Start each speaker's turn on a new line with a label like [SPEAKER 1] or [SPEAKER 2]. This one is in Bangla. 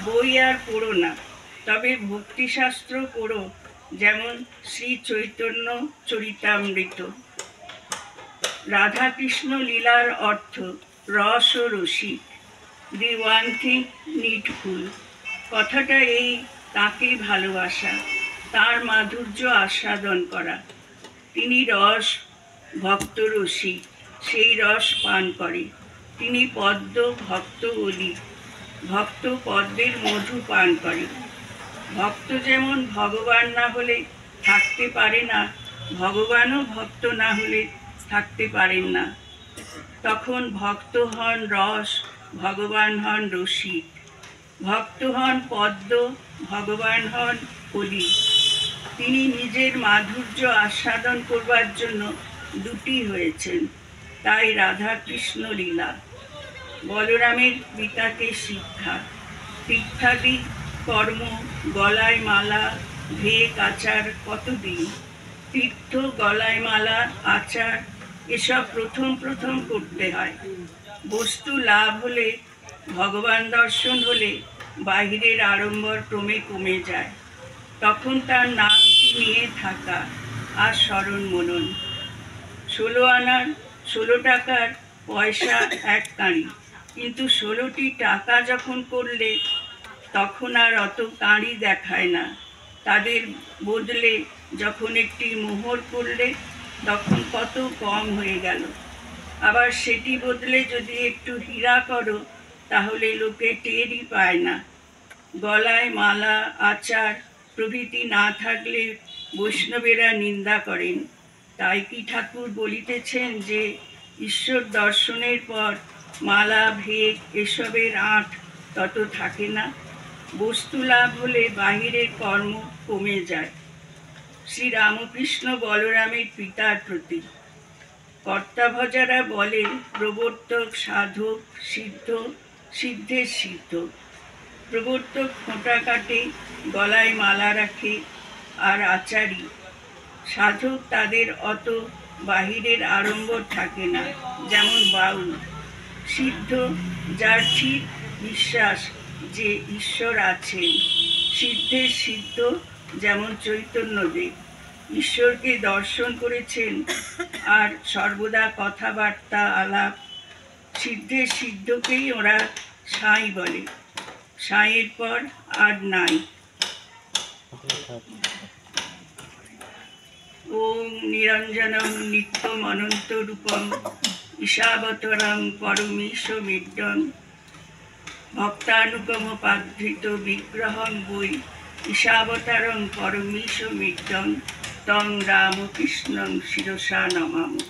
[SPEAKER 1] বই আর পড়ো না, তবে ভক্তিশাস্ত্র পড়ো, যেমন শ্রী চৈতন্য চরিতামৃত। রাধাকৃষ্ণ লীলার অর্থ রস ও রসিক, দি ওয়ান থিং নিডফুল। কথাটা এই, তাকে ভালোবাসা, তার মাধুর্য আস্বাদন করা। তিনি রস, ভক্ত রসিক, সেই রস পান করে। তিনি পদ্ম, ভক্ত অলি, ভক্ত পদ্মের মধু পান করে। ভক্ত যেমন ভগবান না হলে থাকতে পারে না, ভগবানও ভক্ত না হলে থাকতে পারেন না। তখন ভক্ত হন রস, ভগবান হন রসিক। ভক্ত হন পদ্ম, ভগবান হন কলি। তিনি নিজের মাধুর্য আস্বাদন করবার জন্য দুটি হয়েছেন, তাই রাধা কৃষ্ণ লীলা। বলরামের পিতাকে শিক্ষা, তীর্থাদি কর্ম, গলায় মালা, ভেক আচার কতদিন। তীর্থ, গলায় মালা, আচার এসব প্রথম প্রথম করতে হয়। বস্তু লাভ হলে, ভগবান দর্শন হলে বাহিরের আড়ম্বর ক্রমে কমে যায়। তখন তার নামটি নিয়ে থাকা আর স্মরণ মনন। 16 আনার 16 টাকার পয়সা এক কাঁড়ি, কিন্তু 16টি টাকা যখন করলে তখন আর অত কাঁড়ি দেখায় না। তাদের বদলে যখন একটি মোহর করলে তখন কত কম হয়ে গেল। আবার সেটি বদলে যদি একটু হীরা করো তাহলে লোকে টেরই পায় না। গলায় মালা, আচার প্রভৃতি না থাকলে বৈষ্ণবেরা নিন্দা করেন। তাই কি ঠাকুর বলিতেছেন যে ঈশ্বর দর্শনের পর মালা, ভেক এসবের আঁট তত থাকে না। বস্তু লাভ হলে বাহিরের কর্ম কমে যায়। শ্রীরামকৃষ্ণ বলরামের পিতার প্রতি। কর্তাভজারা বলে প্রবর্তক, সাধক, সিদ্ধ, সিদ্ধের সিদ্ধ। প্রবর্তক ফোঁটা কাটে, গলায় মালা রাখে আর আচারী। সাধক, তাদের অত বাহিরের আড়ম্বর থাকে না, যেমন বাউল। সিদ্ধ, যার ঠিক বিশ্বাস যে ঈশ্বর আছেন। সিদ্ধের সিদ্ধ, যেমন চৈতন্যদেব ঈশ্বরকে দর্শন করেছেন আর সর্বদা কথাবার্তা আলাপ। সিদ্ধের সিদ্ধকেই ওরা সাঁই বলে, সাঁইয়ের পর আর নাই। ওম নিরঞ্জনম নিত্যম অনন্ত রূপম ঈশাবতরং পরমেশমিড্ডং ভক্তানুগম পাধৃত বিগ্রহং বৈ ঈশাবতারং পরমেশমিড্ডং তং রামকৃষ্ণং শিরসা নমামি।